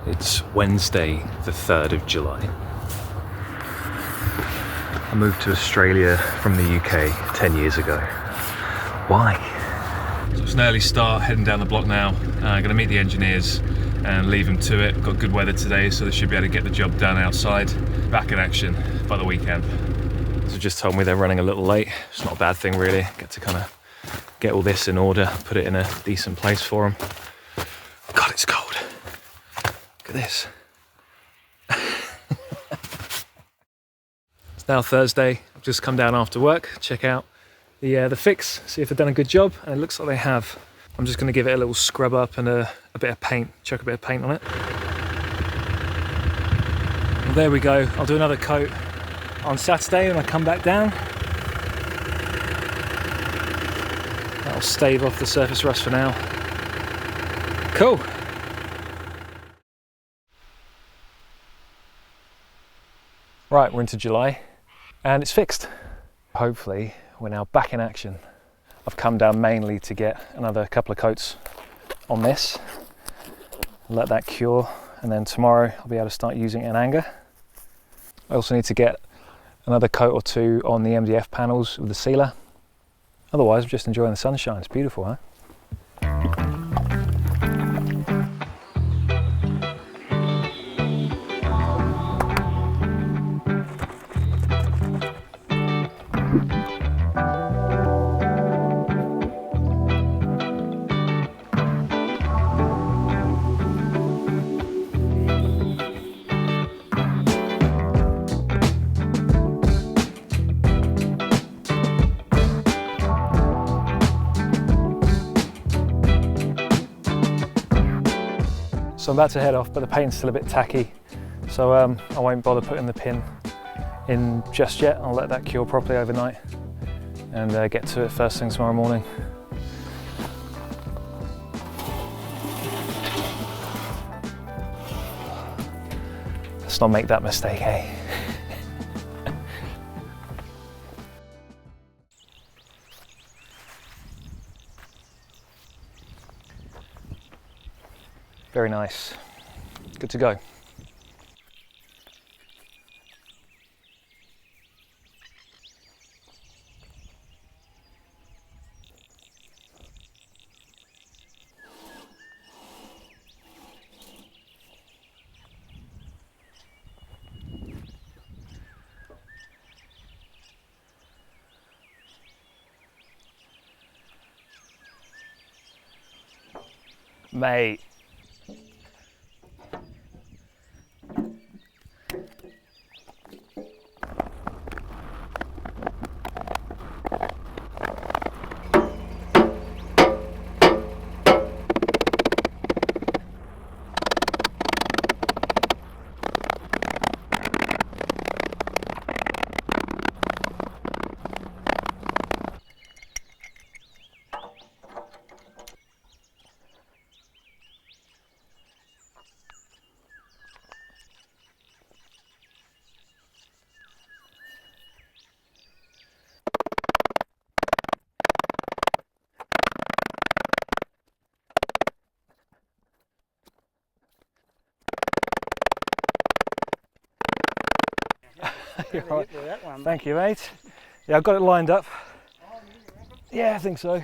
It's Wednesday, the 3rd of July. I moved to Australia from the UK 10 years ago. Why? So it's an early start, heading down the block now. I'm going to meet the engineers and leave them to it. Got good weather today, so they should be able to get the job done outside. Back in action by the weekend. So just told me they're running a little late. It's not a bad thing really. Get to kind of get all this in order, put it in a decent place for them. God, it's cold. Look at this. It's now Thursday. I've just come down after work, check out the fix, see if they've done a good job, and it looks like they have. I'm just going to give it a little scrub up and a bit of paint, chuck a bit of paint on it. Well, there we go. I'll do another coat on Saturday when I come back down. That'll stave off the surface rust for now. Cool. Right, we're into July and it's fixed. Hopefully we're now back in action. I've come down mainly to get another couple of coats on this, let that cure, and then tomorrow I'll be able to start using it in anger. I also need to get another coat or two on the MDF panels with the sealer. Otherwise I'm just enjoying the sunshine. It's beautiful, huh? So I'm about to head off, but the paint's still a bit tacky, so I won't bother putting the pin in just yet. I'll let that cure properly overnight and get to it first thing tomorrow morning. Let's not make that mistake, eh? Very nice. Good to go. Mate. You're right. Thank you, mate. Yeah, I've got it lined up. Yeah, I think so.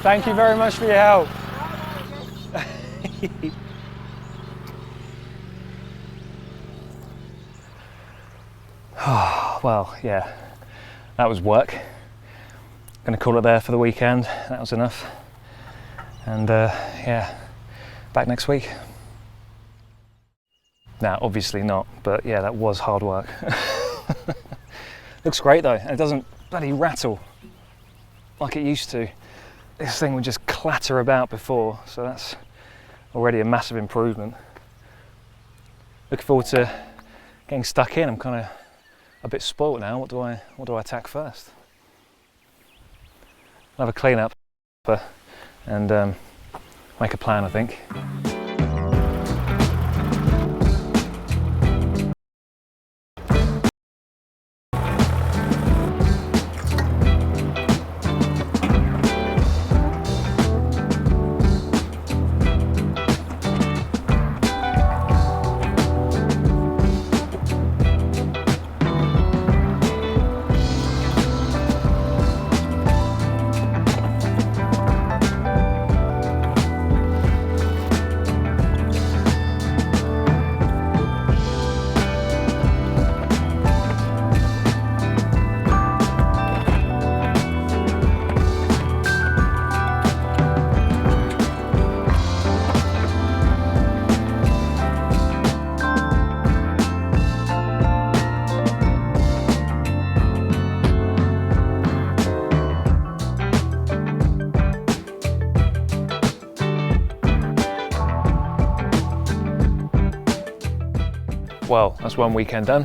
Thank you very much for your help. Well, yeah, that was work. Gonna call it there for the weekend. That was enough. And yeah, back next week. Nah, obviously not, but yeah, that was hard work. Looks great though, and it doesn't bloody rattle like it used to. This thing would just clatter about before, so that's already a massive improvement. Looking forward to getting stuck in. I'm kind of a bit spoilt now. What do I attack first? I'll have a clean up and make a plan, I think. Well, that's one weekend done.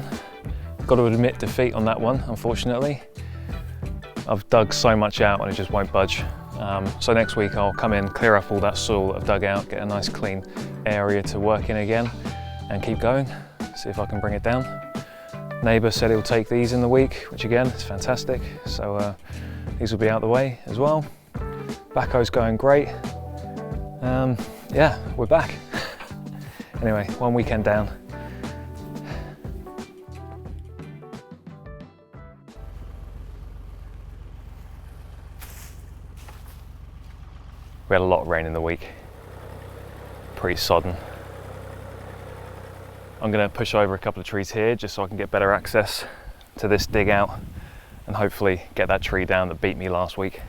Got to admit defeat on that one, unfortunately. I've dug so much out and it just won't budge. So next week I'll come in, clear up all that soil that I've dug out, get a nice clean area to work in again and keep going, see if I can bring it down. Neighbour said he'll take these in the week, which again is fantastic. So these will be out the way as well. Backhoe's going great. Yeah, we're back. Anyway, one weekend down. We had a lot of rain in the week, pretty sodden. I'm going to push over a couple of trees here just so I can get better access to this dig out and hopefully get that tree down that beat me last week.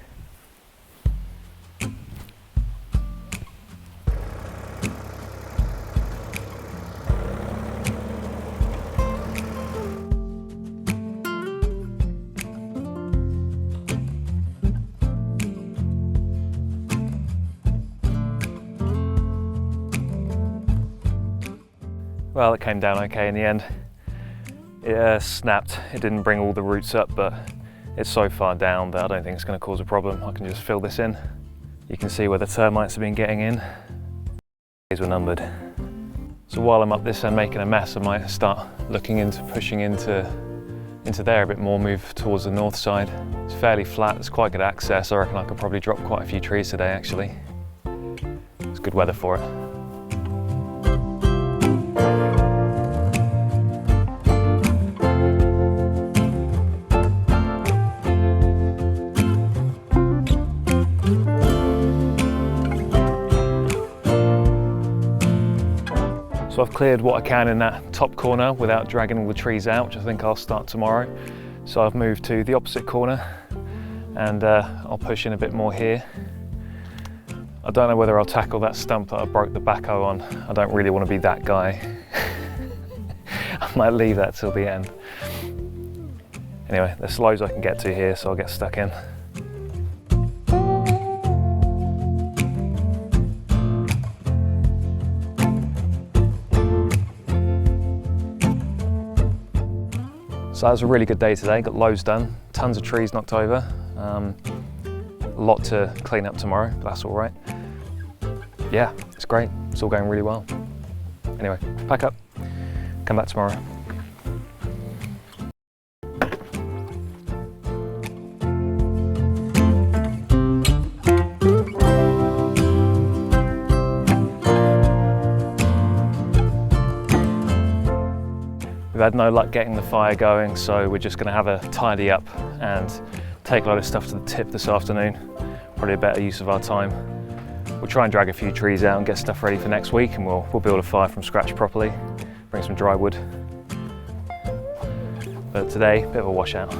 Well, it came down okay in the end. It snapped. It didn't bring all the roots up, but it's so far down that I don't think it's going to cause a problem. I can just fill this in. You can see where the termites have been getting in. Days were numbered. So while I'm up this end making a mess, I might start looking into pushing into there a bit more, move towards the north side. It's fairly flat, there's quite good access. I reckon I could probably drop quite a few trees today actually. It's good weather for it. So I've cleared what I can in that top corner without dragging all the trees out, which I think I'll start tomorrow. So I've moved to the opposite corner and I'll push in a bit more here. I don't know whether I'll tackle that stump that I broke the backhoe on. I don't really want to be that guy. I might leave that till the end. Anyway, there's loads I can get to here, so I'll get stuck in. So that was a really good day today, got loads done, tons of trees knocked over, a lot to clean up tomorrow, but that's all right. Yeah, it's great, it's all going really well. Anyway, pack up, come back tomorrow. We've had no luck getting the fire going, so we're just going to have a tidy up and take a lot of stuff to the tip this afternoon. Probably a better use of our time. We'll try and drag a few trees out and get stuff ready for next week, and we'll build a fire from scratch properly, bring some dry wood. But today, a bit of a washout.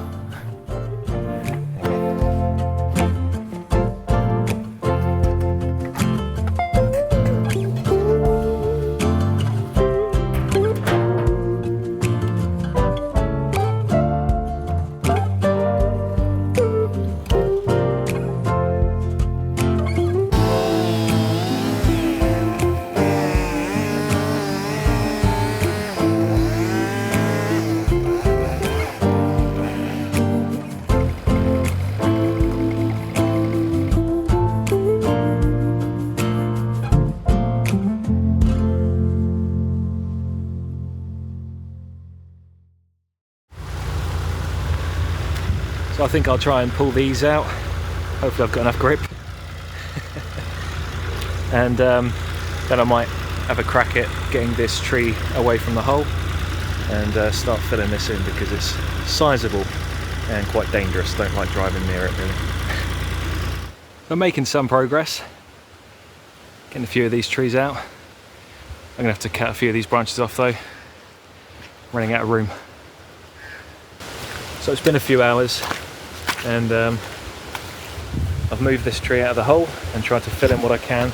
So I think I'll try and pull these out. Hopefully I've got enough grip. And then I might have a crack at getting this tree away from the hole and start filling this in, because it's sizable and quite dangerous. Don't like driving near it really. I'm making some progress, getting a few of these trees out. I'm gonna have to cut a few of these branches off though, running out of room. So it's been a few hours, and I've moved this tree out of the hole and tried to fill in what I can.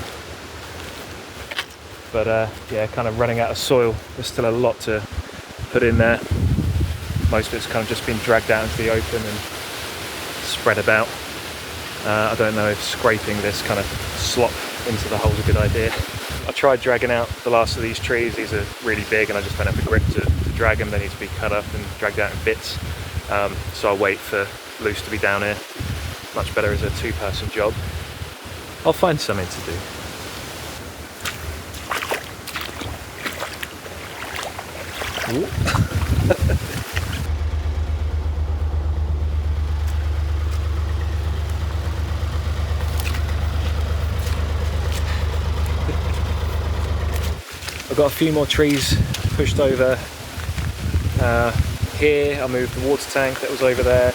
But yeah, kind of running out of soil. There's still a lot to put in there. Most of it's kind of just been dragged out into the open and spread about. I don't know if scraping this kind of slop into the hole is a good idea. I tried dragging out the last of these trees. These are really big and I just don't have the grip to drag them. They need to be cut up and dragged out in bits. So I'll wait for Luce to be down here. Much better as a two-person job. I'll find something to do. I've got a few more trees pushed over here. I moved the water tank that was over there.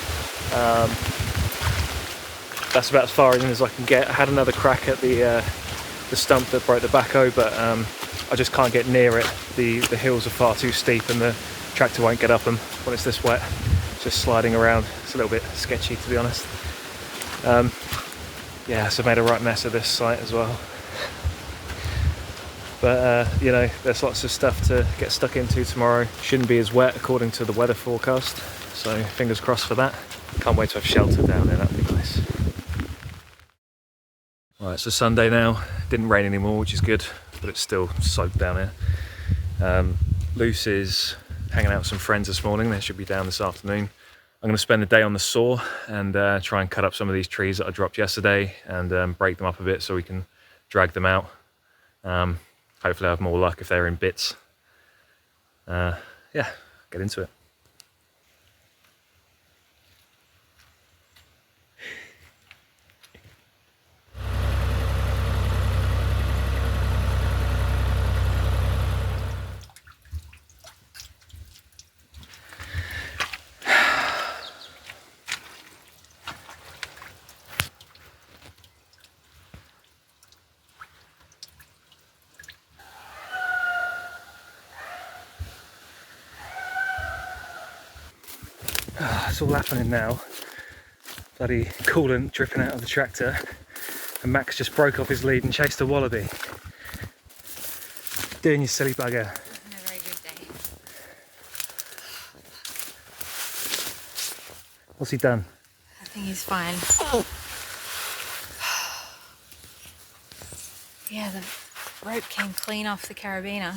That's about as far in as I can get. I had another crack at the stump that broke the backhoe, but I just can't get near it. The hills are far too steep and the tractor won't get up them when it's this wet. It's just sliding around. It's a little bit sketchy, to be honest. Yeah, so I made a right mess of this site as well. But you know, there's lots of stuff to get stuck into tomorrow. Shouldn't be as wet according to the weather forecast, so fingers crossed for that. Can't wait to have shelter down there, that'd be nice. Right, so Sunday now. Didn't rain anymore, which is good, but it's still soaked down here. Luce is hanging out with some friends this morning. They should be down this afternoon. I'm going to spend the day on the saw and try and cut up some of these trees that I dropped yesterday and break them up a bit so we can drag them out. Hopefully I have more luck if they're in bits. Yeah, get into it. It's all happening now. Bloody coolant dripping out of the tractor, and Max just broke off his lead and chased a wallaby. Doing your silly bugger. It's been a very good day. What's he done? I think he's fine. Yeah, the rope came clean off the carabiner.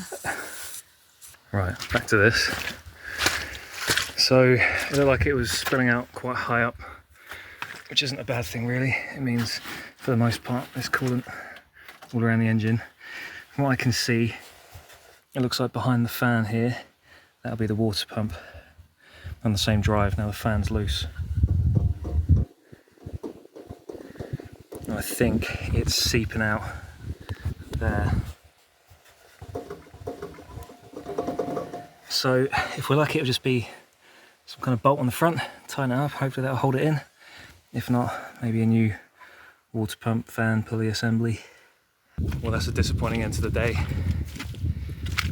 Right, back to this. So it looked like it was spilling out quite high up, which isn't a bad thing really. It means for the most part there's coolant all around the engine. From what I can see, it looks like behind the fan here, that'll be the water pump on the same drive. Now the fan's loose. And I think it's seeping out there. So if we're lucky, it'll just be some kind of bolt on the front, tighten it up, hopefully that'll hold it in. If not, maybe a new water pump fan pulley assembly. Well, that's a disappointing end to the day.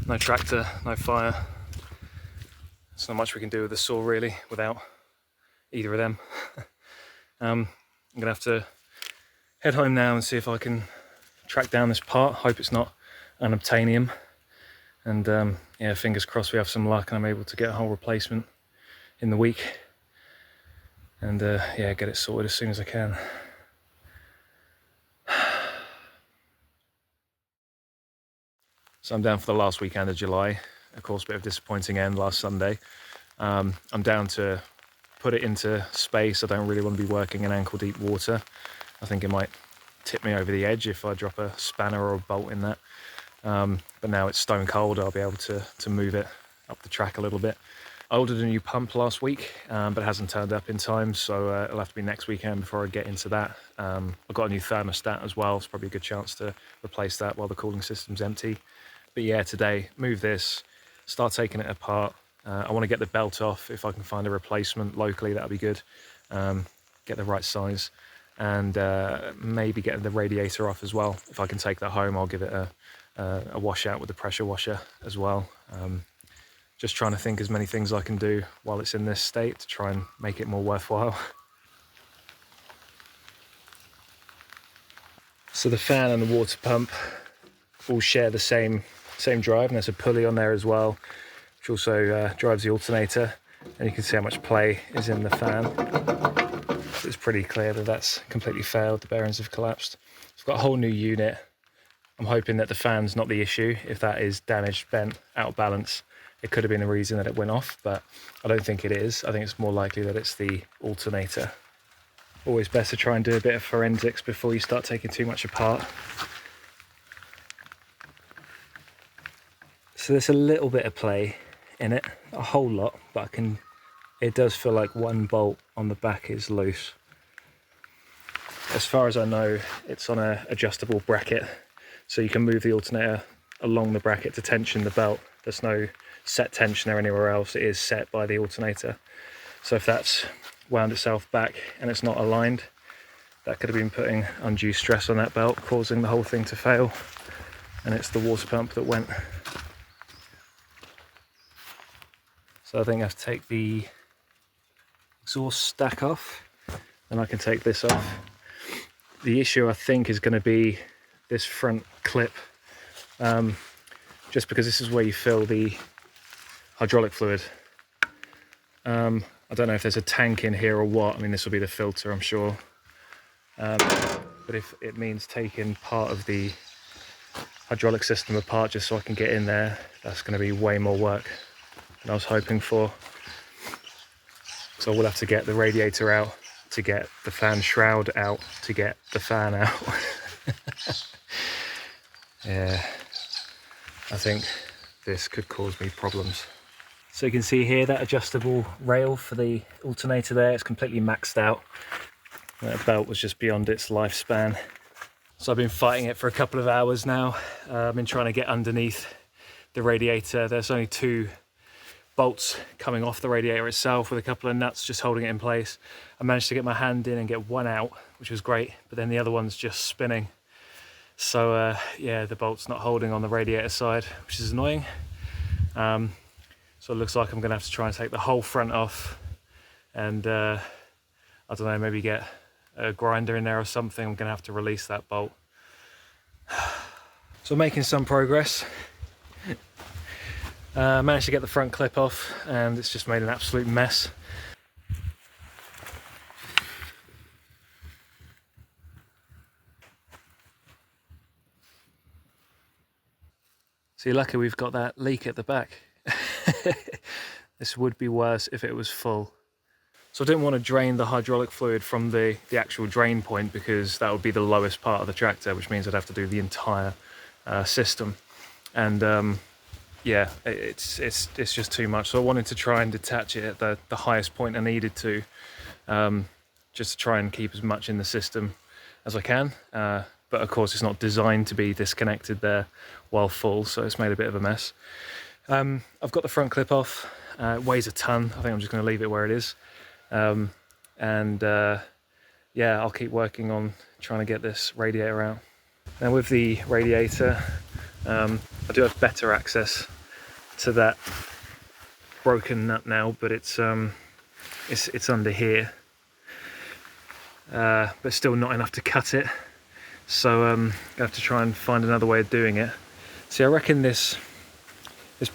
No tractor, no fire. There's not much we can do with the saw really without either of them. I'm gonna have to head home now and see if I can track down this part. Hope it's not unobtainium. And yeah, fingers crossed we have some luck and I'm able to get a whole replacement in the week. And yeah, get it sorted as soon as I can. So I'm down for the last weekend of July. Of course, a bit of a disappointing end last Sunday. I'm down to put it into space. I don't really want to be working in ankle deep water. I think it might tip me over the edge if I drop a spanner or a bolt in that. But now it's stone cold, I'll be able to move it up the track a little bit. I ordered a new pump last week, but it hasn't turned up in time, so it'll have to be next weekend before I get into that. I've got a new thermostat as well. It's probably a good chance to replace that while the cooling system's empty. But yeah, today, move this, start taking it apart. I want to get the belt off. If I can find a replacement locally, that'll be good. Get the right size, and maybe get the radiator off as well. If I can take that home, I'll give it a wash out with the pressure washer as well. Just trying to think as many things I can do while it's in this state to try and make it more worthwhile. So the fan and the water pump all share the same drive, and there's a pulley on there as well, which also drives the alternator, and you can see how much play is in the fan. So it's pretty clear that that's completely failed. The bearings have collapsed. It's got a whole new unit. I'm hoping that the fan's not the issue. If that is damaged, bent, out of balance, it could have been the reason that it went off, but I don't think it is. I think it's more likely that it's the alternator. Always best to try and do a bit of forensics before you start taking too much apart. So there's a little bit of play in it, a whole lot, but it does feel like one bolt on the back is loose. As far as I know, it's on an adjustable bracket, so you can move the alternator along the bracket to tension the belt. There's no set tension or anywhere else. It is set by the alternator. So if that's wound itself back and it's not aligned, that could have been putting undue stress on that belt, causing the whole thing to fail. And it's the water pump that went. So I think I have to take the exhaust stack off, and I can take this off. The issue I think is going to be this front clip, just because this is where you fill the hydraulic fluid. I don't know if there's a tank in here or what. I mean, this will be the filter, I'm sure. But if it means taking part of the hydraulic system apart just so I can get in there, that's going to be way more work than I was hoping for. So we'll have to get the radiator out, to get the fan shroud out, to get the fan out. Yeah, I think this could cause me problems. So you can see here that adjustable rail for the alternator there, it's completely maxed out. That belt was just beyond its lifespan. So I've been fighting it for a couple of hours now. I've been trying to get underneath the radiator. There's only 2 bolts coming off the radiator itself with a couple of nuts just holding it in place. I managed to get my hand in and get one out, which was great, but then the other one's just spinning. So yeah, the bolt's not holding on the radiator side, which is annoying. So it looks like I'm gonna have to try and take the whole front off, and I don't know, maybe get a grinder in there or something. I'm gonna have to release that bolt. So making some progress. Managed to get the front clip off, and it's just made an absolute mess. So you're lucky we've got that leak at the back. This would be worse if it was full. So I didn't want to drain the hydraulic fluid from the actual drain point, because that would be the lowest part of the tractor, which means I'd have to do the entire system. And yeah, it's just too much. So I wanted to try and detach it at the highest point I needed to, just to try and keep as much in the system as I can. But of course it's not designed to be disconnected there while full, so it's made a bit of a mess. I've got the front clip off. It weighs a ton. I think I'm just going to leave it where it is. Yeah, I'll keep working on trying to get this radiator out. Now with the radiator, I do have better access to that broken nut now, but it's under here, but still not enough to cut it. So I have to try and find another way of doing it. See, I reckon this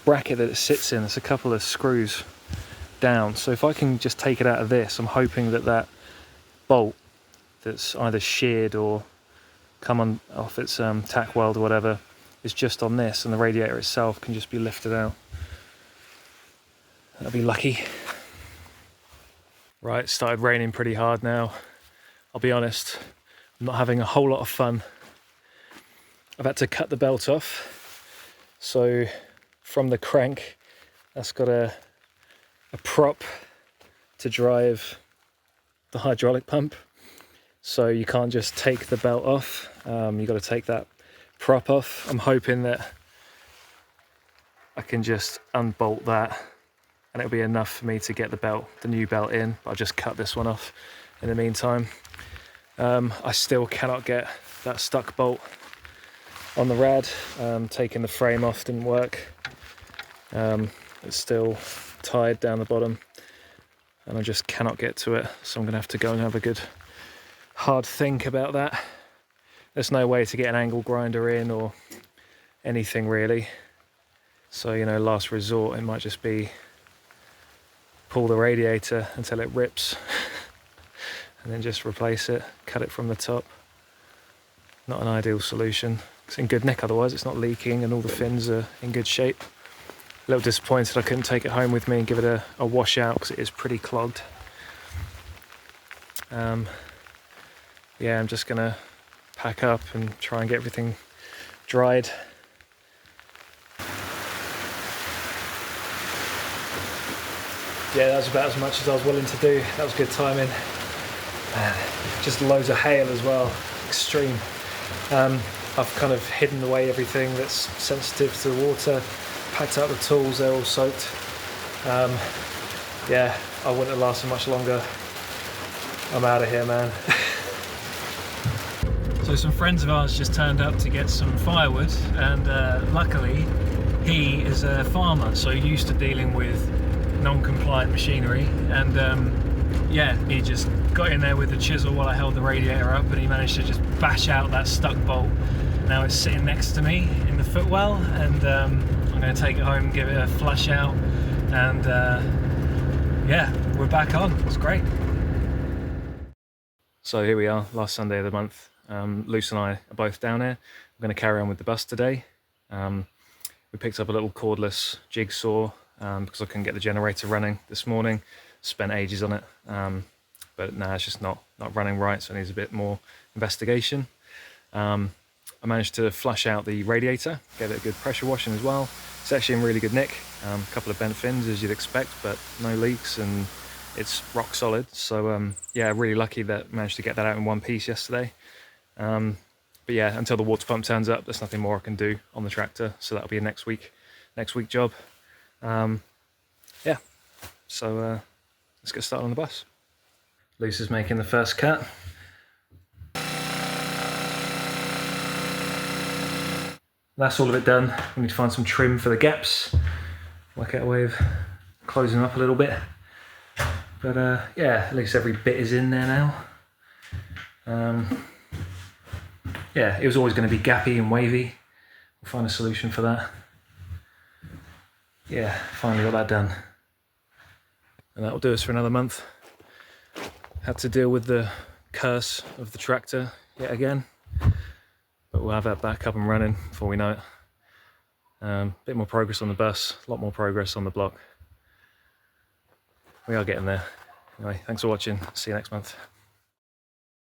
bracket that it sits in, there's a couple of screws down. So if I can just take it out of this, I'm hoping that that bolt that's either sheared or come on off its tack weld or whatever is just on this, and the radiator itself can just be lifted out. That'll be lucky. Right, it started raining pretty hard now. I'll be honest, I'm not having a whole lot of fun. I've had to cut the belt off. So from the crank, that's got a a prop to drive the hydraulic pump, so you can't just take the belt off. You've got to take that prop off. I'm hoping that I can just unbolt that and it'll be enough for me to get the new belt in. I'll just cut this one off in the meantime. I still cannot get that stuck bolt on the rad. Taking the frame off didn't work. It's still tied down the bottom and I just cannot get to it, so I'm gonna have to go and have a good hard think about that. There's no way to get an angle grinder in or anything really, so you know, last resort it might just be pull the radiator until it rips and then just replace it, cut it from the top. Not an ideal solution. It's in good nick otherwise, it's not leaking and all the fins are in good shape. A little disappointed I couldn't take it home with me and give it a wash out because it is pretty clogged. Yeah, I'm just gonna pack up and try and get everything dried. Yeah, that was about as much as I was willing to do. That was good timing. Just loads of hail as well, extreme. I've kind of hidden away everything that's sensitive to the water, packed up the tools, they're all soaked. Yeah, I wouldn't have lasted much longer. I'm out of here, man. So some friends of ours just turned up to get some firewood, and luckily he is a farmer, so used to dealing with non-compliant machinery, and yeah, he just got in there with the chisel while I held the radiator up and he managed to just bash out that stuck bolt. Now it's sitting next to me in the footwell, and I'm going to take it home, give it a flush out, and yeah, we're back on. It's great. So here we are, last Sunday of the month. Luce and I are both down here. We're going to carry on with the bus today. We picked up a little cordless jigsaw because I couldn't get the generator running this morning. Spent ages on it, but now it's just not running right, so it needs a bit more investigation. I managed to flush out the radiator, get it a good pressure washing as well. It's actually in really good nick. A couple of bent fins as you'd expect, but no leaks and it's rock solid. So yeah, really lucky that I managed to get that out in one piece yesterday. But yeah, until the water pump turns up, there's nothing more I can do on the tractor. So that'll be a next week job. Yeah, so let's get started on the bus. Luce is making the first cut. That's all of it done. We need to find some trim for the gaps. Work out a way of closing them up a little bit. But yeah, at least every bit is in there now. Yeah, it was always going to be gappy and wavy. We'll find a solution for that. Yeah, finally got that done. And that'll do us for another month. Had to deal with the curse of the tractor yet again. But we'll have that back up and running before we know it. Bit more progress on the bus, a lot more progress on the block. We are getting there. Anyway, thanks for watching. See you next month.